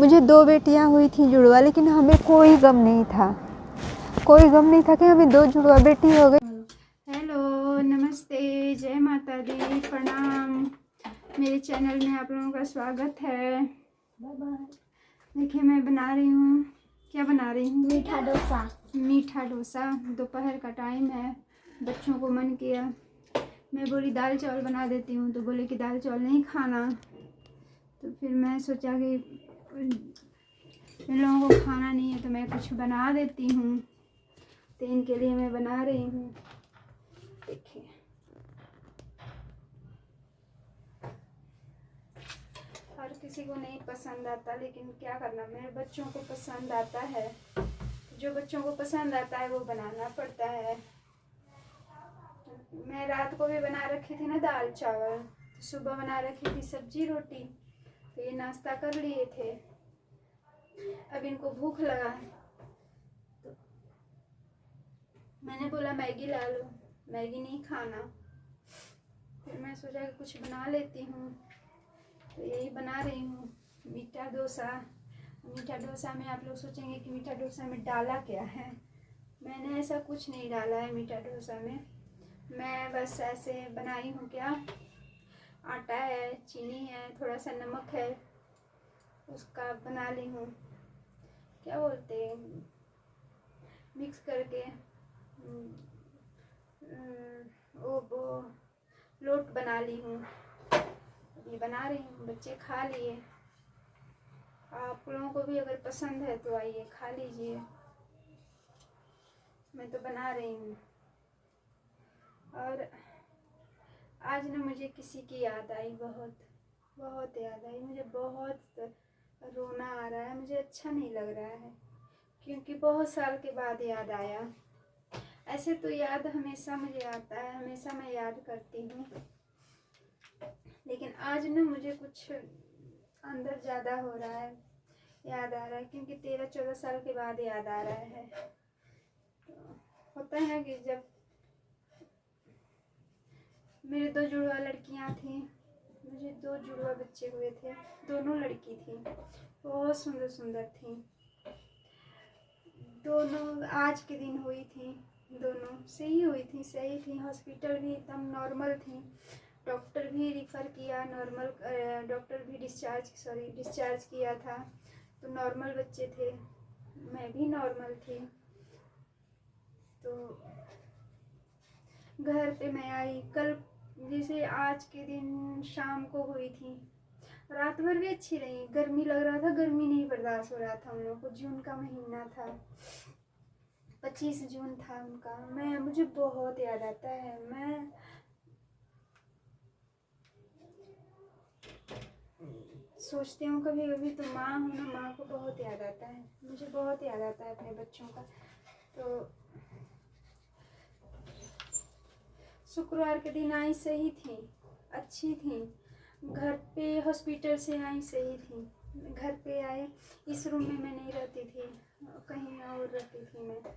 मुझे 2 बेटियां हुई थी जुड़वा, लेकिन हमें कोई गम नहीं था, कोई गम नहीं था कि हमें 2 जुड़वा बेटी हो गई। हेलो, नमस्ते, जय माता दी, प्रणाम। मेरे चैनल में आप लोगों का स्वागत है। देखिए मैं बना रही हूँ, क्या बना रही हूँ? मीठा डोसा। मीठा डोसा। दोपहर का टाइम है, बच्चों को मन किया, मैं बोली दाल चावल बना देती हूँ, तो बोले कि दाल चावल नहीं खाना। तो फिर मैं सोचा कि इन लोगों को खाना नहीं है तो मैं कुछ बना देती हूँ, तो इनके लिए मैं बना रही हूँ। देखिए हर किसी को नहीं पसंद आता, लेकिन क्या करना, मेरे बच्चों को पसंद आता है। जो बच्चों को पसंद आता है वो बनाना पड़ता है। मैं रात को भी बना रखी थी ना दाल चावल, तो सुबह बना रखी थी सब्जी रोटी, तो ये नाश्ता कर लिए थे। अब इनको भूख लगा है तो मैंने बोला मैगी ला लो, मैगी नहीं खाना। फिर मैं सोचा कि कुछ बना लेती हूँ, तो यही बना रही हूँ, मीठा डोसा। मीठा डोसा में आप लोग सोचेंगे कि मीठा डोसा में डाला क्या है। मैंने ऐसा कुछ नहीं डाला है मीठा डोसा में, मैं बस ऐसे बनाई हूँ। क्या आटा है, चीनी है, थोड़ा सा नमक है, उसका बना ली हूँ, क्या बोलते हैं, मिक्स करके वो लोट बना ली हूँ। ये बना रही हूँ, बच्चे खा लिए। आप लोगों को भी अगर पसंद है तो आइए खा लीजिए। मैं तो बना रही हूँ। और आज ना मुझे किसी की याद आई, बहुत बहुत याद आई मुझे, बहुत रोना आ रहा है, मुझे अच्छा नहीं लग रहा है, क्योंकि बहुत साल के बाद याद आया। ऐसे तो याद हमेशा मुझे आता है, हमेशा मैं याद करती हूँ, लेकिन आज ना मुझे कुछ अंदर ज़्यादा हो रहा है, याद आ रहा है, क्योंकि 13-14 साल के बाद याद आ रहा है। तो होता है कि जब मेरे 2 जुड़वा लड़कियां थी, मुझे 2 जुड़वा बच्चे हुए थे, दोनों लड़की थी, बहुत सुंदर सुंदर थी। दोनों आज के दिन हुई थी, दोनों सही हुई थी, सही थी। हॉस्पिटल भी एकदम नॉर्मल थी, डॉक्टर भी रिफ़र किया नॉर्मल, डॉक्टर भी डिस्चार्ज किया था, तो नॉर्मल बच्चे थे, मैं भी नॉर्मल थी। तो घर पे मैं आई कल, जैसे आज के दिन शाम को हुई थी, रात भर भी अच्छी रही। गर्मी लग रहा था, गर्मी नहीं बर्दाश्त हो रहा था हम लोग को। जून का महीना था, 25 जून था उनका। मुझे बहुत याद आता है। मैं सोचती हूँ कभी कभी तो माँ हूँ ना, माँ को बहुत याद आता है, मुझे बहुत याद आता है अपने बच्चों का। तो शुक्रवार के दिन आई, सही थी, अच्छी थी। घर पे हॉस्पिटल से आई, सही थी। घर पे आए, इस रूम में मैं नहीं रहती थी, कहीं और रहती थी मैं। तो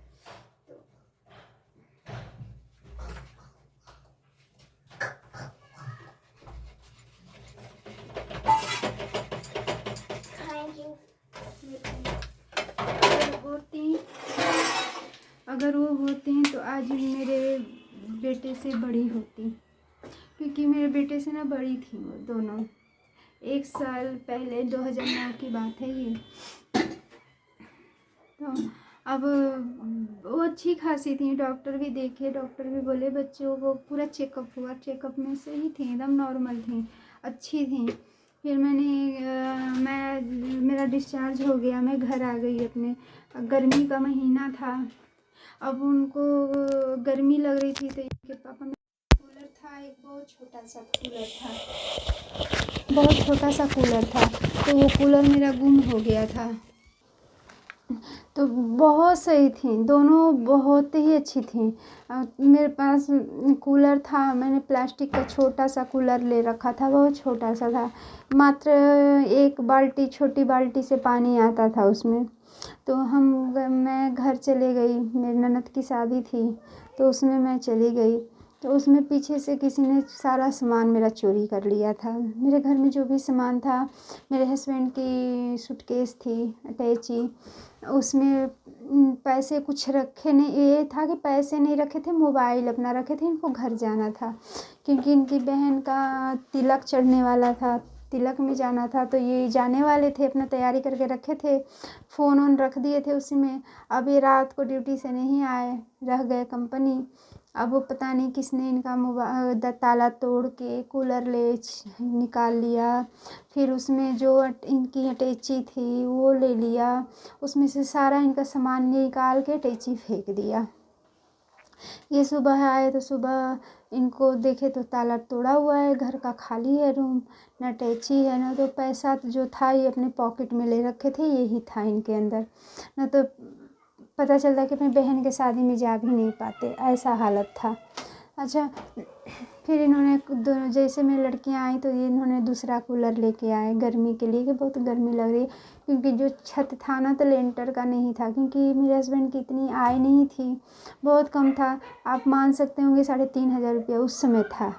अगर वो होती तो आज मेरे बेटे से बड़ी होती, क्योंकि मेरे बेटे से ना बड़ी थी वो दोनों। 1 साल पहले 2009 की बात है ये। तो अब वो अच्छी खासी थी, डॉक्टर भी देखे, डॉक्टर भी बोले, बच्चों को पूरा चेकअप हुआ, चेकअप में सही थी, एकदम नॉर्मल थी, अच्छी थी। फिर मेरा डिस्चार्ज हो गया, मैं घर आ गई अपने। गर्मी का महीना था, अब उनको गर्मी लग रही थी, तो इनके पापा में कूलर था, एक बहुत छोटा सा कूलर था, बहुत छोटा सा कूलर था, तो वो कूलर मेरा गुम हो गया था। तो बहुत सही थी दोनों, बहुत ही अच्छी थी। मेरे पास कूलर था, मैंने प्लास्टिक का छोटा सा कूलर ले रखा था, बहुत छोटा सा था, मात्र 1 बाल्टी, छोटी बाल्टी से पानी आता था उसमें। तो मैं घर चले गई, मेरी ननद की शादी थी, तो उसमें मैं चली गई। तो उसमें पीछे से किसी ने सारा सामान मेरा चोरी कर लिया था। मेरे घर में जो भी सामान था, मेरे हस्बैंड की सूटकेस थी अटैची, उसमें पैसे कुछ रखे नहीं, ये था कि पैसे नहीं रखे थे, मोबाइल अपना रखे थे। इनको घर जाना था क्योंकि इनकी बहन का तिलक चढ़ने वाला था, तिलक में जाना था, तो ये जाने वाले थे, अपना तैयारी करके रखे थे, फ़ोन ऑन रख दिए थे उसी में। अब ये रात को ड्यूटी से नहीं आए, रह गए कंपनी। अब वो पता नहीं किसने इनका ताला तोड़ के कूलर निकाल लिया, फिर उसमें जो इनकी अटैची थी वो ले लिया, उसमें से सारा इनका सामान निकाल के अटैची फेंक दिया। ये सुबह आए तो सुबह इनको देखे तो ताला तोड़ा हुआ है, घर का खाली है रूम, ना अटैची है ना तो पैसा जो था ये अपने पॉकेट में ले रखे थे, यही था इनके अंदर। ना तो पता चलता कि अपनी बहन के शादी में जा भी नहीं पाते, ऐसा हालत था। अच्छा, फिर इन्होंने जैसे मेरी लड़कियां आई तो ये इन्होंने दूसरा कूलर लेके आए गर्मी के लिए कि बहुत गर्मी लग रही, क्योंकि जो छत था ना तो लेंटर का नहीं था, क्योंकि मेरे हस्बैंड की इतनी आय नहीं थी, बहुत कम था। आप मान सकते होंगे 3,500 रुपया उस समय था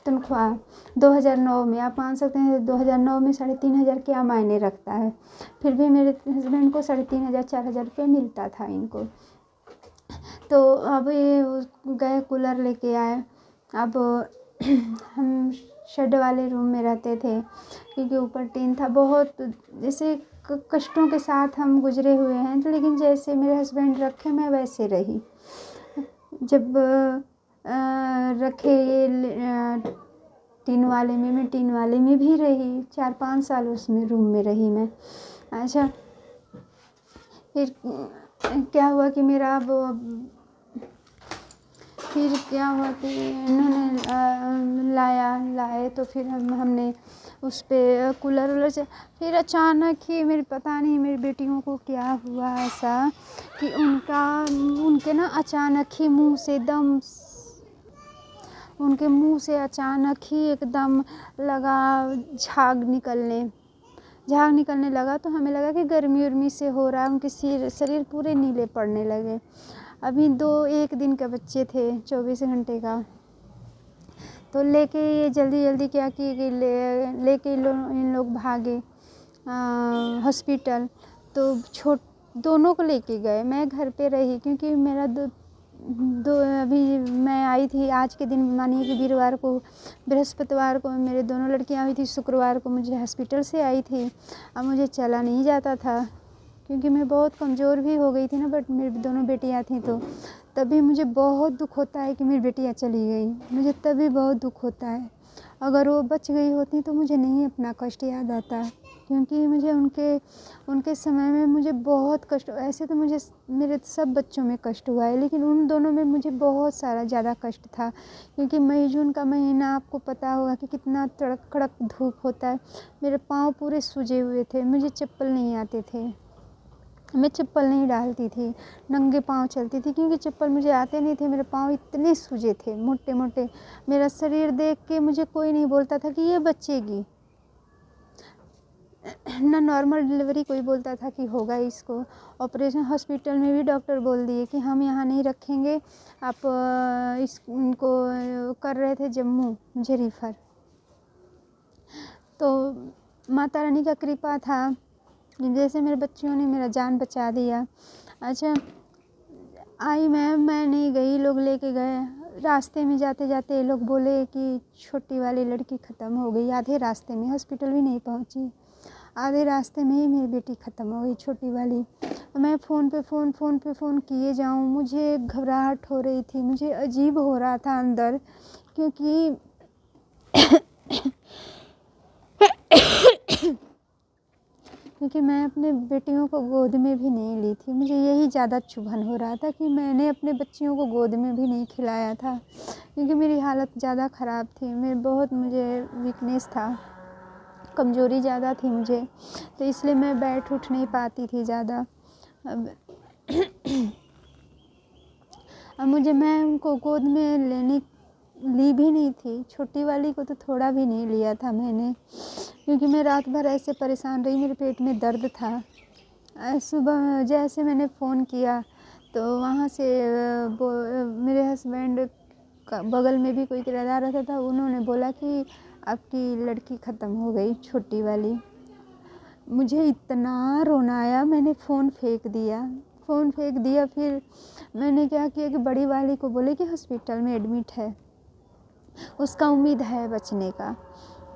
तनख्वाह, 2009 में। आप मान सकते हैं 2009 में 3,500 क्या मायने रखता है। फिर भी मेरे हस्बैंड को 3,500 4,000 रुपये मिलता था इनको। तो अब ये गए कूलर लेके आए। अब हम शेड वाले रूम में रहते थे क्योंकि ऊपर टीन था। बहुत जैसे कष्टों के साथ हम गुजरे हुए हैं, तो लेकिन जैसे मेरे हस्बैंड रखे मैं वैसे रही। जब रखे ये टीन वाले में, मैं टीन वाले में भी रही, 4-5 साल उसमें रूम में रही मैं। अच्छा, फिर क्या हुआ कि मेरा फिर क्या हुआ कि इन्होंने लाए तो फिर हमने उस पर कूलर वूलर से, फिर अचानक ही पता नहीं मेरी बेटियों को क्या हुआ ऐसा कि उनके ना अचानक ही उनके मुंह से अचानक ही एकदम लगा झाग निकलने लगा। तो हमें लगा कि गर्मी उर्मी से हो रहा है, उनके शरीर पूरे नीले पड़ने लगे। अभी 1 दिन के बच्चे थे, 24 घंटे का। तो लेके ये जल्दी क्या किए कि लेके इन लोग भागे हॉस्पिटल। तो दोनों को लेके गए, मैं घर पे रही क्योंकि मेरा अभी मैं आई थी आज के दिन, मानिए कि वीरवार को, बृहस्पतिवार को मेरे दोनों लड़कियां आई थी, शुक्रवार को मुझे हॉस्पिटल से आई थी। अब मुझे चला नहीं जाता था क्योंकि मैं बहुत कमज़ोर भी हो गई थी ना, बट मेरी दोनों बेटियां थी, तो तभी मुझे बहुत दुख होता है कि मेरी बेटियां चली गई, मुझे तभी बहुत दुख होता है। अगर वो बच गई होती तो मुझे नहीं अपना कष्ट याद आता, क्योंकि मुझे उनके समय में मुझे बहुत कष्ट, ऐसे तो मुझे मेरे सब बच्चों में कष्ट हुआ है, लेकिन उन दोनों में मुझे बहुत सारा ज़्यादा कष्ट था। क्योंकि मई जून का महीना आपको पता होगा कि कितना कड़क धूप होता है। मेरे पाँव पूरे सूजे हुए थे, मुझे चप्पल नहीं आते थे, मैं चप्पल नहीं डालती थी, नंगे पाँव चलती थी क्योंकि चप्पल मुझे आते नहीं थे। मेरे पाँव इतने सूजे थे, मोटे मोटे। मेरा शरीर देख के मुझे कोई नहीं बोलता था कि ये बचेगी, ना नॉर्मल डिलीवरी कोई बोलता था कि होगा इसको। ऑपरेशन हॉस्पिटल में भी डॉक्टर बोल दिए कि हम यहाँ नहीं रखेंगे, आप इनको कर रहे थे जम्मू मुझे रिफ़र। तो माता रानी का कृपा था, जैसे मेरे बच्चियों ने मेरा जान बचा दिया। अच्छा, आई मैं नहीं गई, लोग लेके गए। रास्ते में जाते जाते ये लोग बोले कि छोटी वाली लड़की ख़त्म हो गई। आधे रास्ते में, हॉस्पिटल भी नहीं पहुंची, आधे रास्ते में ही मेरी बेटी ख़त्म हो गई, छोटी वाली। मैं फ़ोन पे फ़ोन किए जाऊं, मुझे घबराहट हो रही थी, मुझे अजीब हो रहा था अंदर, क्योंकि क्योंकि मैं अपने बेटियों को गोद में भी नहीं ली थी। मुझे यही ज़्यादा चुभन हो रहा था कि मैंने अपने बच्चियों को गोद में भी नहीं खिलाया था, क्योंकि मेरी हालत ज़्यादा ख़राब थी। मुझे वीकनेस था, कमज़ोरी ज़्यादा थी मुझे, तो इसलिए मैं बैठ उठ नहीं पाती थी ज़्यादा। अब मैं उनको गोद में ली भी नहीं थी, छोटी वाली को तो थोड़ा भी नहीं लिया था मैंने, क्योंकि मैं रात भर ऐसे परेशान रही, मेरे पेट में दर्द था। सुबह जैसे मैंने फ़ोन किया तो वहाँ से मेरे हस्बैंड बगल में भी कोई किराएदार रहता था, उन्होंने बोला कि आपकी लड़की ख़त्म हो गई, छोटी वाली। मुझे इतना रोना आया, मैंने फ़ोन फेंक दिया। फिर मैंने क्या किया कि बड़ी वाली को बोले कि हॉस्पिटल में एडमिट है, उसका उम्मीद है बचने का।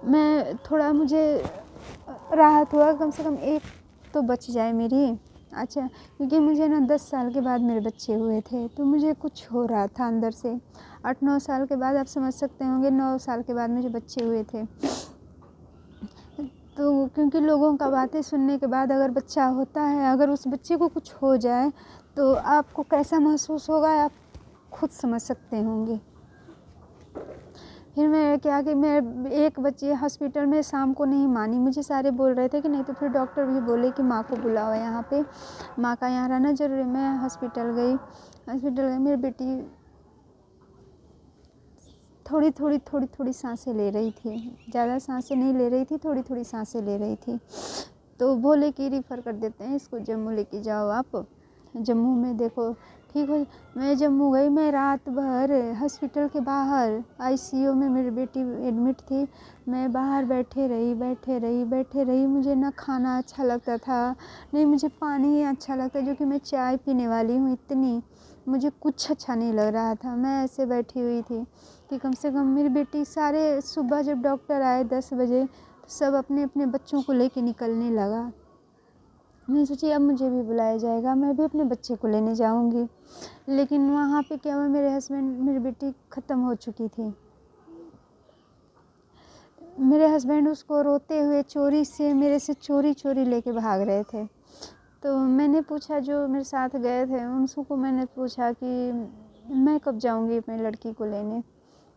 मैं थोड़ा, मुझे राहत हुआ, कम से कम एक तो बच जाए मेरी। अच्छा, क्योंकि मुझे ना 10 साल के बाद मेरे बच्चे हुए थे, तो मुझे कुछ हो रहा था अंदर से। 8-9 साल के बाद, आप समझ सकते होंगे, 9 साल के बाद मुझे बच्चे हुए थे। तो क्योंकि लोगों का बातें सुनने के बाद अगर बच्चा होता है, अगर उस बच्चे को कुछ हो जाए तो आपको कैसा महसूस होगा, आप खुद समझ सकते होंगे। फिर मैं क्या कि मैं एक बच्चे हॉस्पिटल में शाम को नहीं मानी, मुझे सारे बोल रहे थे कि नहीं, तो फिर डॉक्टर भी बोले कि माँ को बुलाओ यहाँ पे, माँ का यहाँ रहना ज़रूरी है। मैं हॉस्पिटल गई, मेरी बेटी थोड़ी सांसें ले रही थी, ज़्यादा सांसें नहीं ले रही थी, थोड़ी सांसें ले रही थी। तो बोले कि रिफ़र कर देते हैं, इसको जम्मू लेके जाओ आप, जम्मू में देखो ठीक हो। मैं जम्मू गई, मैं रात भर हॉस्पिटल के बाहर आईसीयू में मेरी बेटी एडमिट थी। मैं बाहर बैठे रही। मुझे ना खाना अच्छा लगता था, नहीं मुझे पानी अच्छा लगता, जो कि मैं चाय पीने वाली हूँ इतनी, मुझे कुछ अच्छा नहीं लग रहा था। मैं ऐसे बैठी हुई थी कि कम से कम मेरी बेटी, सारे सुबह जब डॉक्टर आए 10 बजे, तो सब अपने अपने बच्चों को लेके निकलने लगा। मैं सोची अब मुझे भी बुलाया जाएगा, मैं भी अपने बच्चे को लेने जाऊंगी। लेकिन वहाँ पे क्या हुआ, मेरी बेटी ख़त्म हो चुकी थी। मेरे हस्बैंड उसको रोते हुए चोरी से, मेरे से चोरी लेके भाग रहे थे। तो मैंने पूछा, जो मेरे साथ गए थे उनको मैंने पूछा कि मैं कब जाऊंगी अपनी लड़की को लेने,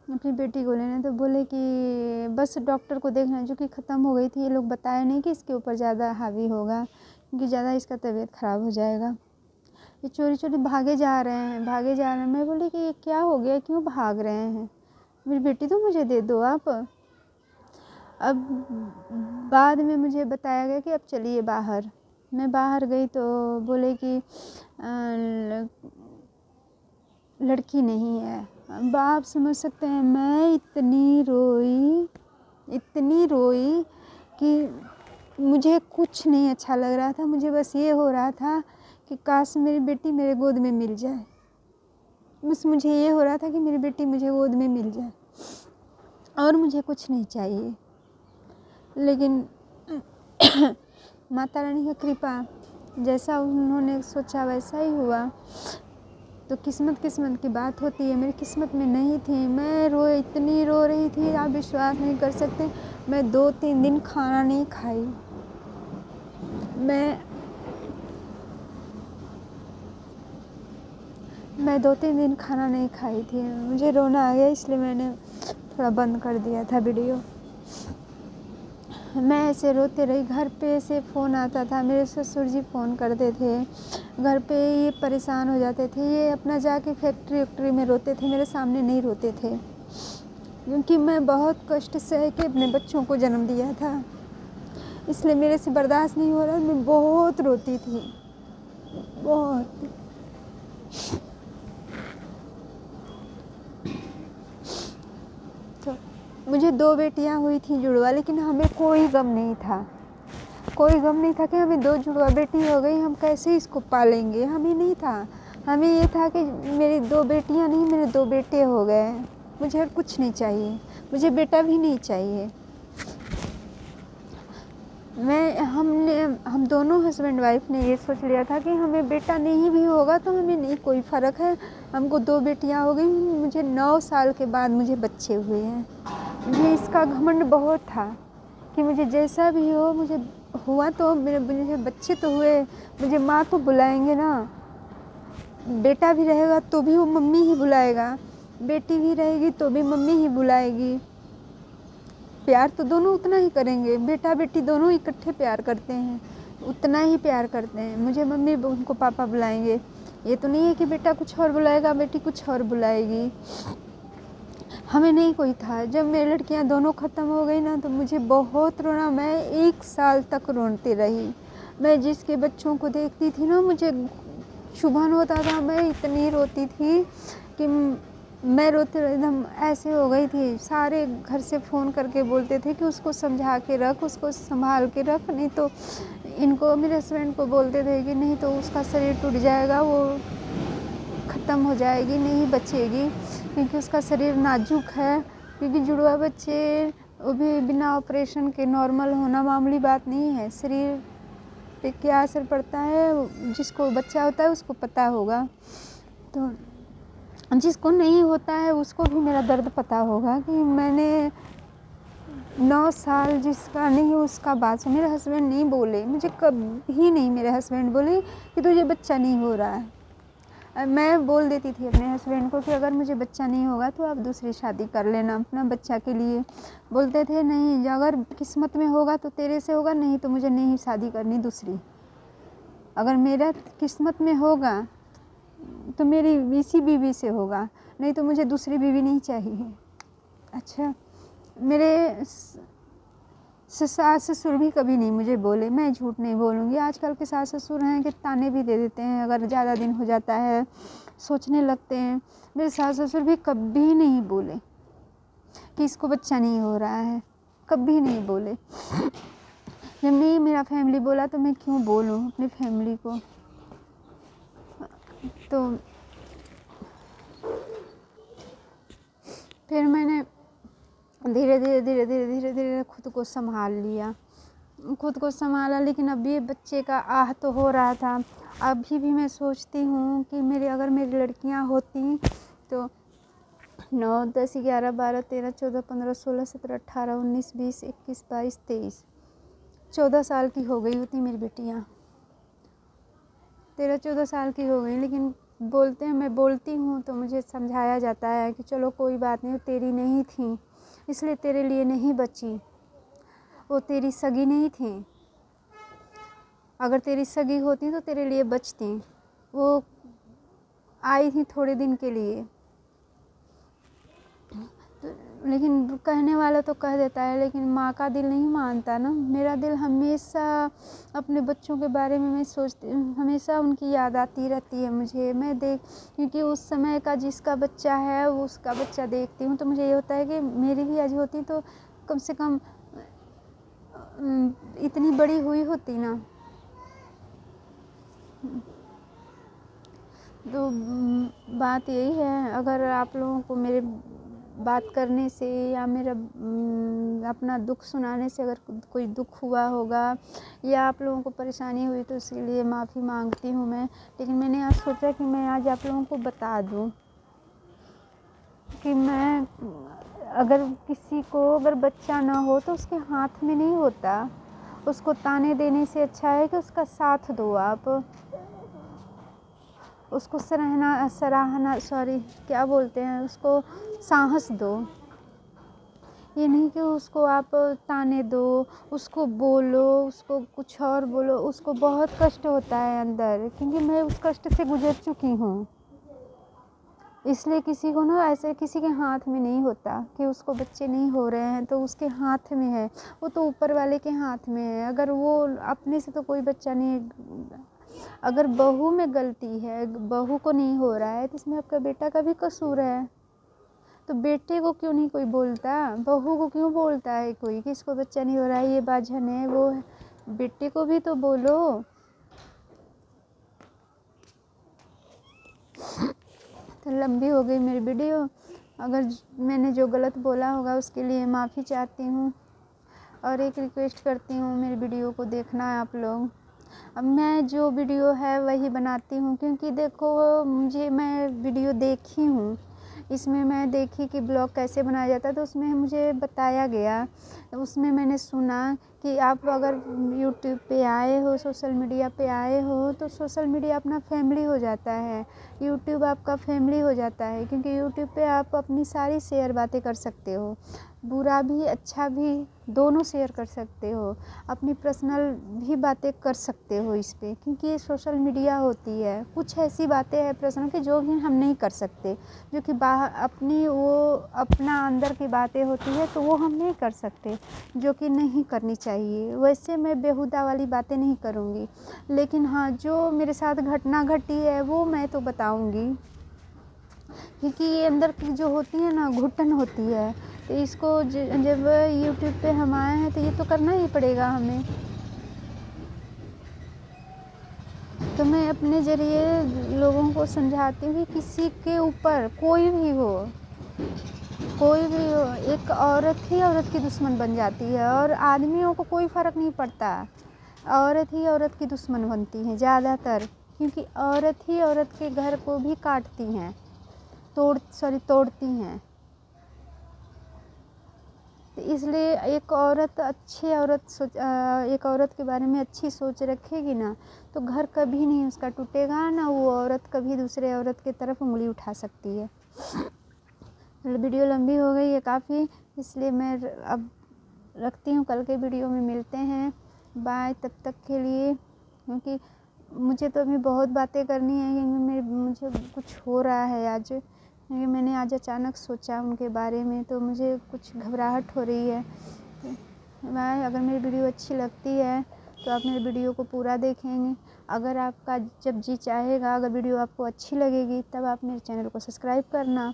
अपनी बेटी को लेने। तो बोले कि बस डॉक्टर को देखना, जो कि ख़त्म हो गई थी। ये लोग बताए नहीं कि इसके ऊपर ज़्यादा हावी होगा, क्योंकि ज़्यादा इसका तबीयत ख़राब हो जाएगा। ये चोरी भागे जा रहे हैं। मैं बोली कि ये क्या हो गया, क्यों भाग रहे हैं, मेरी बेटी तो मुझे दे दो आप। अब बाद में मुझे बताया गया कि अब चलिए बाहर। मैं बाहर गई तो बोले कि लड़की नहीं है। अब आप समझ सकते हैं, मैं इतनी रोई कि मुझे कुछ नहीं अच्छा लग रहा था। मुझे बस ये हो रहा था कि काश मेरी बेटी मेरे गोद में मिल जाए। बस मुझे ये हो रहा था कि मेरी बेटी मुझे गोद में मिल जाए, और मुझे कुछ नहीं चाहिए। लेकिन माता रानी की कृपा, जैसा उन्होंने सोचा वैसा ही हुआ। तो किस्मत की बात होती है, मेरी किस्मत में नहीं थी। मैं इतनी रो रही थी, आप विश्वास नहीं कर सकते। मैं 2-3 दिन खाना नहीं खाई। मैं 2-3 दिन खाना नहीं खाई थी। मुझे रोना आ गया, इसलिए मैंने थोड़ा बंद कर दिया था वीडियो। मैं ऐसे रोते रही। घर पे से फ़ोन आता था, मेरे ससुर जी फ़ोन करते थे घर पे, ये परेशान हो जाते थे। ये अपना जाके फैक्ट्री में रोते थे, मेरे सामने नहीं रोते थे, क्योंकि मैं बहुत कष्ट सह के अपने बच्चों को जन्म दिया था, इसलिए मेरे से बर्दाश्त नहीं हो रहा। मैं बहुत रोती थी, बहुत। तो मुझे 2 बेटियां हुई थी जुड़वा, लेकिन हमें कोई गम नहीं था कि हमें 2 जुड़वा बेटी हो गई, हम कैसे इसको पालेंगे। हमें नहीं था, हमें ये था कि मेरी 2 बेटियां नहीं, मेरे 2 बेटे हो गए। मुझे और कुछ नहीं चाहिए, मुझे बेटा भी नहीं चाहिए। हम दोनों हस्बैंड वाइफ ने ये सोच लिया था कि हमें बेटा नहीं भी होगा तो हमें नहीं कोई फ़र्क है, हमको 2 बेटियां हो गई। मुझे 9 साल के बाद मुझे बच्चे हुए हैं। मुझे इसका घमंड बहुत था कि मुझे जैसा भी हो, मुझे हुआ तो मुझे बच्चे तो हुए, मुझे माँ तो बुलाएंगे ना। बेटा भी रहेगा तो भी वो मम्मी ही बुलाएगा, बेटी भी रहेगी तो भी मम्मी ही बुलाएगी। प्यार तो दोनों उतना ही करेंगे, बेटा बेटी दोनों इकट्ठे प्यार करते हैं, उतना ही प्यार करते हैं। मुझे मम्मी उनको पापा बुलाएंगे, ये तो नहीं है कि बेटा कुछ और बुलाएगा बेटी कुछ और बुलाएगी। हमें नहीं कोई था। जब मेरी लड़कियां दोनों ख़त्म हो गई ना, तो मुझे बहुत रोना, मैं 1 साल तक रोती रही। मैं जिसके बच्चों को देखती थी ना, मुझे चुभन होता था, मैं इतनी रोती थी कि मैं रोते एकदम ऐसे हो गई थी। सारे घर से फ़ोन करके बोलते थे कि उसको समझा के रख, उसको सँभाल के रख, नहीं तो इनको मेरे हस्बैंड को बोलते थे कि नहीं तो उसका शरीर टूट जाएगा, वो ख़त्म हो जाएगी, नहीं बचेगी, क्योंकि उसका शरीर नाज़ुक है। क्योंकि जुड़वा बच्चे वो भी बिना ऑपरेशन के नॉर्मल होना मामूली बात नहीं है। शरीर पे क्या असर पड़ता है, जिसको बच्चा होता है उसको पता होगा। तो जिसको नहीं होता है उसको भी मेरा दर्द पता होगा कि मैंने 9 साल जिसका नहीं उसका बात सुन। मेरे हस्बैंड नहीं बोले, मुझे कभी नहीं मेरे हस्बैंड बोले कि तुझे बच्चा नहीं हो रहा है। मैं बोल देती थी अपने हस्बैंड को कि अगर मुझे बच्चा नहीं होगा तो आप दूसरी शादी कर लेना अपना बच्चा के लिए। बोलते थे नहीं, अगर किस्मत में होगा तो तेरे से होगा, नहीं तो मुझे नहीं शादी करनी दूसरी। अगर मेरा किस्मत में होगा तो मेरी इसी बीवी से होगा, नहीं तो मुझे दूसरी बीवी नहीं चाहिए। अच्छा, मेरे सास ससुर भी कभी नहीं मुझे बोले, मैं झूठ नहीं बोलूँगी। आजकल के सास ससुर हैं कि ताने भी दे देते हैं, अगर ज़्यादा दिन हो जाता है सोचने लगते हैं। मेरे सास ससुर भी कभी नहीं बोले कि इसको बच्चा नहीं हो रहा है, कभी नहीं बोले। जब नहीं मेरा फैमिली बोला तो मैं क्यों बोलूँ अपनी फैमिली को। तो फिर मैंने धीरे धीरे खुद को संभाल लिया, खुद को संभाला। लेकिन अभी बच्चे का आह तो हो रहा था। अभी भी मैं सोचती हूँ कि अगर मेरी लड़कियाँ होती तो 9, 10, 11, 12, 13, 14, 15, 16, 17, 18, 19, 20, 21, 22, 23, 14 साल की हो गई होती मेरी बेटियाँ। 13-14 साल की हो गई। लेकिन बोलते हैं, मैं बोलती हूँ तो मुझे समझाया जाता है कि चलो कोई बात नहीं, तेरी नहीं थी इसलिए तेरे लिए नहीं बची, वो तेरी सगी नहीं थी। अगर तेरी सगी होती तो तेरे लिए बचती। वो आई थी थोड़े दिन के लिए। लेकिन कहने वाला तो कह देता है, लेकिन माँ का दिल नहीं मानता ना। मेरा दिल हमेशा अपने बच्चों के बारे में मैं सोचती, हमेशा उनकी याद आती रहती है मुझे। क्योंकि उस समय का जिसका बच्चा है वो उसका बच्चा देखती हूँ तो मुझे ये होता है कि मेरी भी आज होती तो कम से कम इतनी बड़ी हुई होती ना। तो बात यही है, अगर आप लोगों को मेरे बात करने से या मेरा अपना दुख सुनाने से अगर कोई दुख हुआ होगा या आप लोगों को परेशानी हुई तो उसके लिए माफ़ी मांगती हूँ मैं। लेकिन मैंने आज सोचा कि मैं आज आप लोगों को बता दूँ कि मैं अगर किसी को अगर बच्चा ना हो तो उसके हाथ में नहीं होता। उसको ताने देने से अच्छा है कि उसका साथ दो आप, उसको क्या बोलते हैं, उसको साहस दो। ये नहीं कि उसको आप ताने दो, उसको बोलो, उसको कुछ और बोलो। उसको बहुत कष्ट होता है अंदर, क्योंकि मैं उस कष्ट से गुजर चुकी हूँ। इसलिए किसी को ना ऐसे किसी के हाथ में नहीं होता कि उसको बच्चे नहीं हो रहे हैं तो उसके हाथ में है, वो तो ऊपर वाले के हाथ में है। अगर वो अपने से तो कोई बच्चा नहीं, अगर बहू में गलती है, बहू को नहीं हो रहा है तो इसमें आपका बेटा का भी कसूर है। तो बेटे को क्यों नहीं कोई बोलता, बहू को क्यों बोलता है कोई कि इसको बच्चा नहीं हो रहा है, ये बाझन है, वो है। बेटे को भी तो बोलो। तो लंबी हो गई मेरी वीडियो, अगर मैंने जो गलत बोला होगा उसके लिए माफ़ी चाहती हूँ और एक रिक्वेस्ट करती हूँ, मेरी वीडियो को देखना है आप लोग। अब मैं जो वीडियो है वही बनाती हूँ, क्योंकि देखो मैं वीडियो देखी हूँ, इसमें मैं देखी कि ब्लॉग कैसे बनाया जाता है तो उसमें मुझे बताया गया। उसमें मैंने सुना कि आप अगर यूट्यूब पे आए हो, सोशल मीडिया पे आए हो तो सोशल मीडिया अपना फैमिली हो जाता है, यूट्यूब आपका फैमिली हो जाता है। क्योंकि यूट्यूब पे आप अपनी सारी शेयर बातें कर सकते हो, बुरा भी अच्छा भी दोनों शेयर कर सकते हो, अपनी पर्सनल भी बातें कर सकते हो इस पे। क्योंकि ये सोशल मीडिया होती है, कुछ ऐसी बातें हैं पर्सनल की जो कि हम नहीं कर सकते, जो कि बाहर अपनी वो अपना अंदर की बातें होती है तो वो हम नहीं कर सकते, जो कि नहीं करनी चाहिए। वैसे मैं बेहुदा वाली बातें नहीं करूँगी, लेकिन हाँ जो मेरे साथ घटना घटी है वो मैं तो बताऊँगी। क्योंकि ये अंदर की जो होती है ना घुटन होती है, तो इसको जब यूट्यूब पे हम आए हैं तो ये तो करना ही पड़ेगा हमें। तो मैं अपने ज़रिए लोगों को समझाती हूँ कि किसी के ऊपर कोई भी हो, एक औरत ही औरत की दुश्मन बन जाती है और आदमियों को कोई फ़र्क नहीं पड़ता। औरत ही औरत की दुश्मन बनती हैं ज़्यादातर, क्योंकि औरत ही औरत के घर को भी काटती हैं, तोड़ती हैं। तो इसलिए एक औरत एक औरत के बारे में अच्छी सोच रखेगी ना, तो घर कभी नहीं उसका टूटेगा, ना वो औरत कभी दूसरे औरत की तरफ उंगली उठा सकती है। वीडियो लंबी हो गई है काफ़ी, इसलिए मैं अब रखती हूँ। कल के वीडियो में मिलते हैं। बाय तब तक के लिए, क्योंकि मुझे तो अभी बहुत बातें करनी है, क्योंकि मुझे कुछ हो रहा है आज, क्योंकि मैंने आज अचानक सोचा उनके बारे में, तो मुझे कुछ घबराहट हो रही है। तो बाय। अगर मेरी वीडियो अच्छी लगती है तो आप मेरे वीडियो को पूरा देखेंगे। अगर आपका जब जी चाहेगा, अगर वीडियो आपको अच्छी लगेगी, तब आप मेरे चैनल को सब्सक्राइब करना,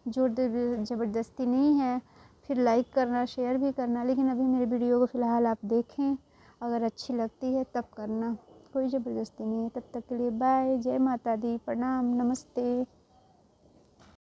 जोर ज़बरदस्ती नहीं है। फिर लाइक करना, शेयर भी करना, लेकिन अभी मेरे वीडियो को फ़िलहाल आप देखें, अगर अच्छी लगती है तब करना, कोई ज़बरदस्ती नहीं है। तब तक के लिए बाय। जय माता दी, प्रणाम, नमस्ते।